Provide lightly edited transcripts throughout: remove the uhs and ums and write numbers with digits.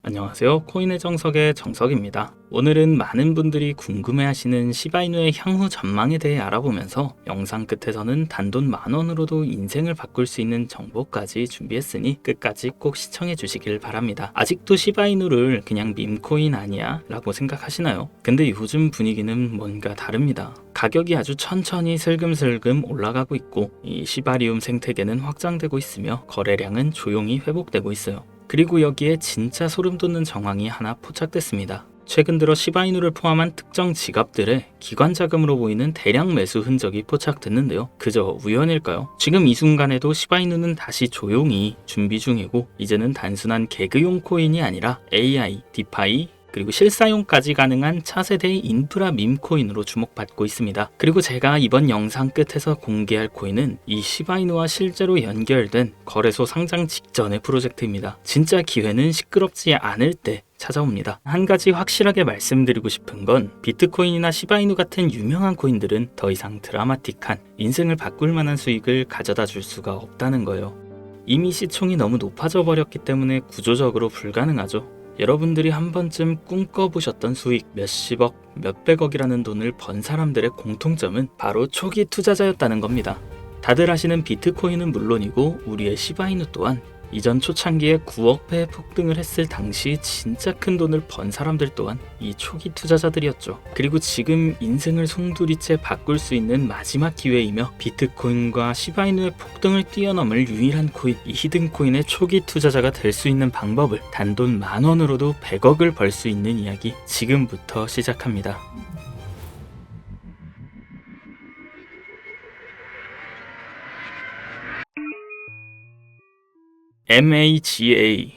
안녕하세요. 코인의 정석의 정석입니다. 오늘은 많은 분들이 궁금해하시는 시바이누의 향후 전망에 대해 알아보면서 영상 끝에서는 단돈 10,000원으로도 인생을 바꿀 수 있는 정보까지 준비했으니 끝까지 꼭 시청해 주시길 바랍니다. 아직도 시바이누를 그냥 밈코인 아니야? 라고 생각하시나요? 근데 요즘 분위기는 뭔가 다릅니다. 가격이 아주 천천히 슬금슬금 올라가고 있고 이 시바리움 생태계는 확장되고 있으며 거래량은 조용히 회복되고 있어요. 그리고 여기에 진짜 소름 돋는 정황이 하나 포착됐습니다. 최근 들어 시바이누를 포함한 특정 지갑들의 기관 자금으로 보이는 대량 매수 흔적이 포착됐는데요. 그저 우연일까요? 지금 이 순간에도 시바이누는 다시 조용히 준비 중이고 이제는 단순한 개그용 코인이 아니라 AI, 디파이, 그리고 실사용까지 가능한 차세대의 인프라 밈코인으로 주목받고 있습니다. 그리고 제가 이번 영상 끝에서 공개할 코인은 이 시바이누와 실제로 연결된 거래소 상장 직전의 프로젝트입니다. 진짜 기회는 시끄럽지 않을 때 찾아옵니다. 한 가지 확실하게 말씀드리고 싶은 건 비트코인이나 시바이누 같은 유명한 코인들은 더 이상 드라마틱한 인생을 바꿀 만한 수익을 가져다 줄 수가 없다는 거예요. 이미 시총이 너무 높아져 버렸기 때문에 구조적으로 불가능하죠. 여러분들이 한 번쯤 꿈꿔보셨던 수익 몇십억, 몇백억이라는 돈을 번 사람들의 공통점은 바로 초기 투자자였다는 겁니다. 다들 아시는 비트코인은 물론이고 우리의 시바이누 또한 이전 초창기에 9억 배의 폭등을 했을 당시 진짜 큰 돈을 번 사람들 또한 이 초기 투자자들이었죠. 그리고 지금 인생을 송두리째 바꿀 수 있는 마지막 기회이며 비트코인과 시바이누의 폭등을 뛰어넘을 유일한 코인, 이 히든코인의 초기 투자자가 될 수 있는 방법을 단돈 10,000원으로도 100억을 벌 수 있는 이야기 지금부터 시작합니다. MAGA,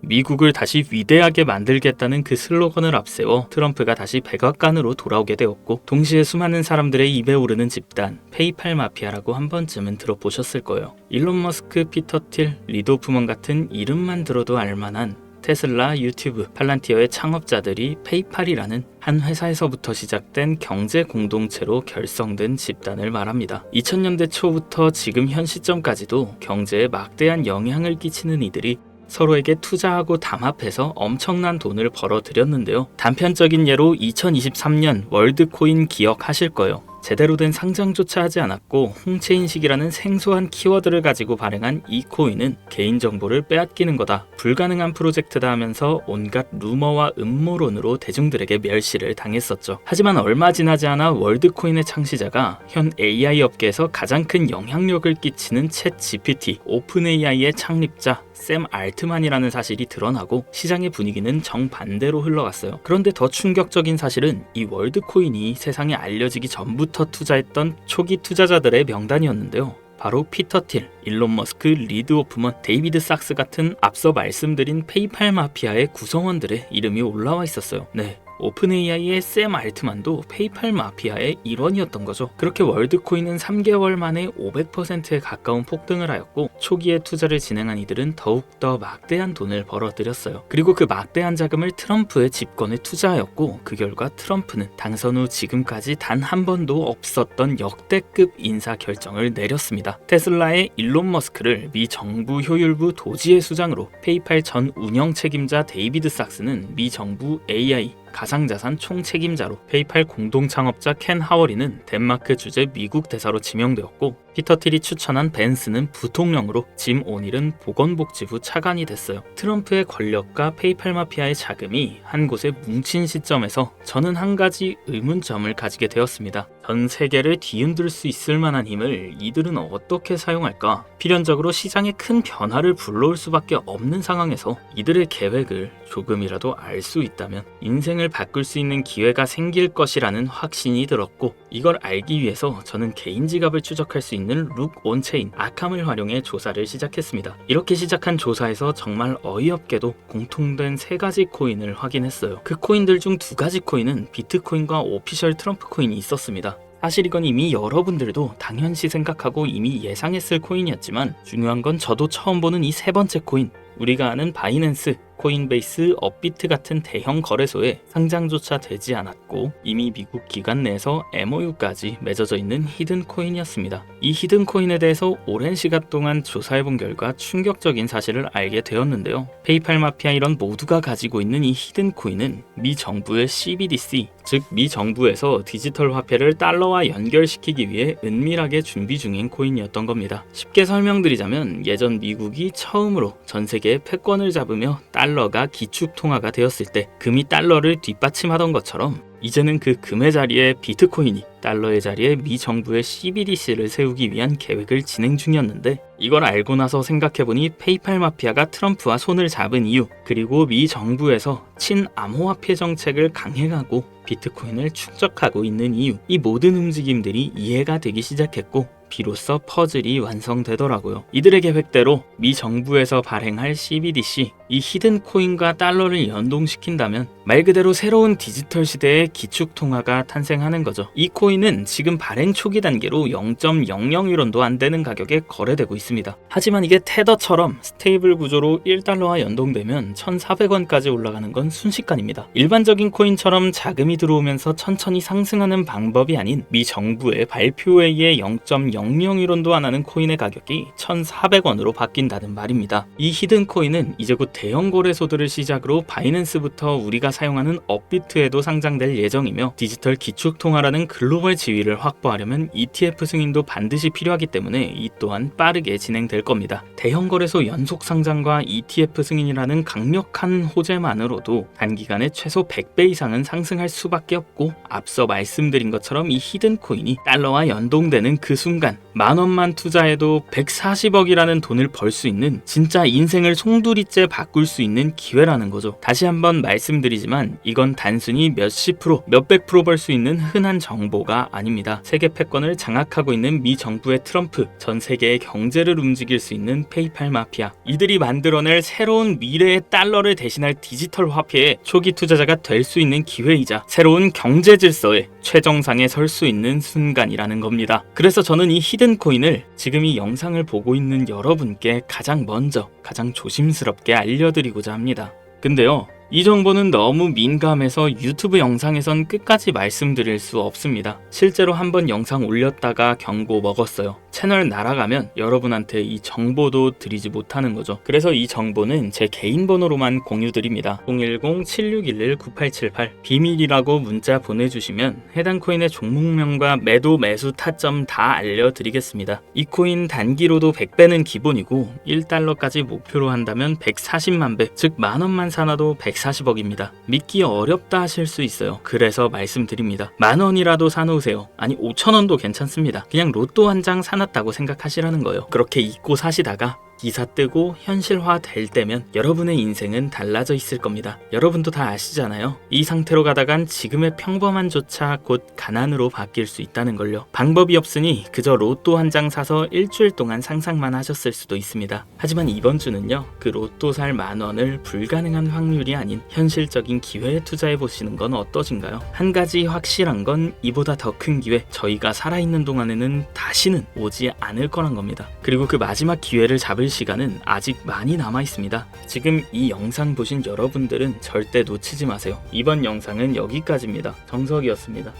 미국을 다시 위대하게 만들겠다는 그 슬로건을 앞세워 트럼프가 다시 백악관으로 돌아오게 되었고 동시에 수많은 사람들의 입에 오르는 집단 페이팔 마피아라고 한 번쯤은 들어보셨을 거예요. 일론 머스크, 피터 틸, 리드 호프먼 같은 이름만 들어도 알만한 테슬라, 유튜브, 팔란티어의 창업자들이 페이팔이라는 한 회사에서부터 시작된 경제 공동체로 결성된 집단을 말합니다. 2000년대 초부터 지금 현 시점까지도 경제에 막대한 영향을 끼치는 이들이 서로에게 투자하고 담합해서 엄청난 돈을 벌어들였는데요. 단편적인 예로 2023년 월드코인 기억하실 거예요. 제대로 된 상장조차 하지 않았고 홍채인식이라는 생소한 키워드를 가지고 발행한 이 코인은 개인정보를 빼앗기는 거다, 불가능한 프로젝트다 하면서 온갖 루머와 음모론으로 대중들에게 멸시를 당했었죠. 하지만 얼마 지나지 않아 월드코인의 창시자가 현 AI 업계에서 가장 큰 영향력을 끼치는 챗 GPT, 오픈 AI의 창립자 샘 알트만이라는 사실이 드러나고 시장의 분위기는 정반대로 흘러갔어요. 그런데 더 충격적인 사실은 이 월드코인이 세상에 알려지기 전부터 투자했던 초기 투자자들의 명단이었는데요. 바로 피터 틸, 일론 머스크, 리드 호프먼, 데이비드 sak스 같은 앞서 말씀드린 페이팔 마피아의 구성원들의 이름이 올라와 있었어요. 네, 오픈 AI의 샘 알트만도 페이팔 마피아의 일원이었던 거죠. 그렇게 월드코인은 3개월 만에 500%에 가까운 폭등을 하였고 초기에 투자를 진행한 이들은 더욱더 막대한 돈을 벌어들였어요. 그리고 그 막대한 자금을 트럼프의 집권에 투자하였고 그 결과 트럼프는 당선 후 지금까지 단 한 번도 없었던 역대급 인사 결정을 내렸습니다. 테슬라의 일론 머스크를 미 정부 효율부 도지회 수장으로, 페이팔 전 운영 책임자 데이비드 sak스는 미 정부 AI 가상자산 총책임자로, 페이팔 공동창업자 켄 하워리는 덴마크 주재 미국 대사로 지명되었고 피터 틸이 추천한 벤스는 부통령으로, 짐 오닐은 보건복지부 차관이 됐어요. 트럼프의 권력과 페이팔 마피아의 자금이 한 곳에 뭉친 시점에서 저는 한 가지 의문점을 가지게 되었습니다. 전 세계를 뒤흔들 수 있을 만한 힘을 이들은 어떻게 사용할까? 필연적으로 시장에 큰 변화를 불러올 수밖에 없는 상황에서 이들의 계획을 조금이라도 알 수 있다면 인생을 바꿀 수 있는 기회가 생길 것이라는 확신이 들었고 이걸 알기 위해서 저는 개인 지갑을 추적할 수 있는 룩 온체인 아캄을 활용해 조사를 시작했습니다. 이렇게 시작한 조사에서 정말 어이없게도 공통된 3가지 코인을 확인했어요. 그 코인들 중 2가지 코인은 비트코인과 오피셜 트럼프 코인이 있었습니다. 사실 이건 이미 여러분들도 당연시 생각하고 이미 예상했을 코인이었지만 중요한 건 저도 처음 보는 이 3번째 코인, 우리가 아는 바이낸스, 코인베이스, 업비트 같은 대형 거래소에 상장조차 되지 않았고 이미 미국 기관 내에서 MOU까지 맺어져 있는 히든코인이었습니다. 이 히든코인에 대해서 오랜 시간 동안 조사해본 결과 충격적인 사실을 알게 되었는데요. 페이팔 마피아 이런 모두가 가지고 있는 이 히든코인은 미 정부의 CBDC, 즉 미 정부에서 디지털 화폐를 달러와 연결시키기 위해 은밀하게 준비 중인 코인이었던 겁니다. 쉽게 설명드리자면 예전 미국이 처음으로 전 세계의 패권을 잡으며 달러가 기축통화가 되었을 때 금이 달러를 뒷받침하던 것처럼 이제는 그 금의 자리에 비트코인이 달러의 자리에 미 정부의 CBDC를 세우기 위한 계획을 진행 중이었는데 이걸 알고 나서 생각해보니 페이팔 마피아가 트럼프와 손을 잡은 이유, 그리고 미 정부에서 친암호화폐 정책을 강행하고 비트코인을 축적하고 있는 이유, 이 모든 움직임들이 이해가 되기 시작했고 비로소 퍼즐이 완성되더라고요. 이들의 계획대로 미 정부에서 발행할 CBDC, 이 히든 코인과 달러를 연동시킨다면 말 그대로 새로운 디지털 시대의 기축통화가 탄생하는 거죠. 이 코인은 지금 발행 초기 단계로 0.00유론도 안 되는 가격에 거래되고 있습니다. 하지만 이게 테더처럼 스테이블 구조로 1달러와 연동되면 1,400원까지 올라가는 건 순식간입니다. 일반적인 코인처럼 자금이 들어오면서 천천히 상승하는 방법이 아닌 미 정부의 발표에 의해 0.00유론도 안 하는 코인의 가격이 1,400원으로 바뀐다는 말입니다. 이 히든 코인은 이제 곧 대형 거래소들을 시작으로 바이낸스부터 우리가 사용하는 업비트에도 상장될 예정이며 디지털 기축통화라는 글로벌 지위를 확보하려면 ETF 승인도 반드시 필요하기 때문에 이 또한 빠르게 진행될 겁니다. 대형 거래소 연속 상장과 ETF 승인이라는 강력한 호재만으로도 단기간에 최소 100배 이상은 상승할 수밖에 없고 앞서 말씀드린 것처럼 이 히든 코인이 달러와 연동되는 그 순간 10,000원만 투자해도 140억이라는 돈을 벌 수 있는 진짜 인생을 송두리째 바꿀 수 있는 기회라는 거죠. 다시 한번 말씀드리지만 이건 단순히 몇십 프로, 몇백 프로 벌 수 있는 흔한 정보가 아닙니다. 세계 패권을 장악하고 있는 미 정부의 트럼프, 전 세계의 경제를 움직일 수 있는 페이팔 마피아, 이들이 만들어낼 새로운 미래의 달러를 대신할 디지털 화폐의 초기 투자자가 될 수 있는 기회이자 새로운 경제 질서의 최정상에 설 수 있는 순간이라는 겁니다. 그래서 저는 이 히든 코인을 지금 이 영상을 보고 있는 여러분께 가장 먼저, 가장 조심스럽게 알려드리고자 합니다. 근데요, 이 정보는 너무 민감해서 유튜브 영상에선 끝까지 말씀드릴 수 없습니다. 실제로 한번 영상 올렸다가 경고 먹었어요. 채널 날아가면 여러분한테 이 정보도 드리지 못하는 거죠. 그래서 이 정보는 제 개인 번호로만 공유드립니다. 010-7611-9878 비밀이라고 문자 보내주시면 해당 코인의 종목명과 매도 매수 타점 다 알려드리겠습니다. 이 코인 단기로도 100배는 기본이고 1달러까지 목표로 한다면 140만 배, 즉 10,000원만 사놔도 140억입니다. 믿기 어렵다 하실 수 있어요. 그래서 말씀드립니다. 10,000원이라도 사놓으세요. 아니 5,000원도 괜찮습니다. 그냥 로또 한 장 사놨다고 생각하시라는 거예요. 그렇게 잊고 사시다가 기사 뜨고 현실화 될 때면 여러분의 인생은 달라져 있을 겁니다. 여러분도 다 아시잖아요. 이 상태로 가다간 지금의 평범함조차 곧 가난으로 바뀔 수 있다는 걸요. 방법이 없으니 그저 로또 한 장 사서 일주일 동안 상상만 하셨을 수도 있습니다. 하지만 이번 주는요, 그 로또 살 10,000원을 불가능한 확률이 아닌 현실적인 기회에 투자해 보시는 건 어떠신가요? 한 가지 확실한 건 이보다 더 큰 기회, 저희가 살아있는 동안에는 다시는 오지 않을 거란 겁니다. 그리고 그 마지막 기회를 잡을 시간은 아직 많이 남아 있습니다. 지금 이 영상 보신 여러분들은 절대 놓치지 마세요. 이번 영상은 여기까지입니다. 정석이었습니다.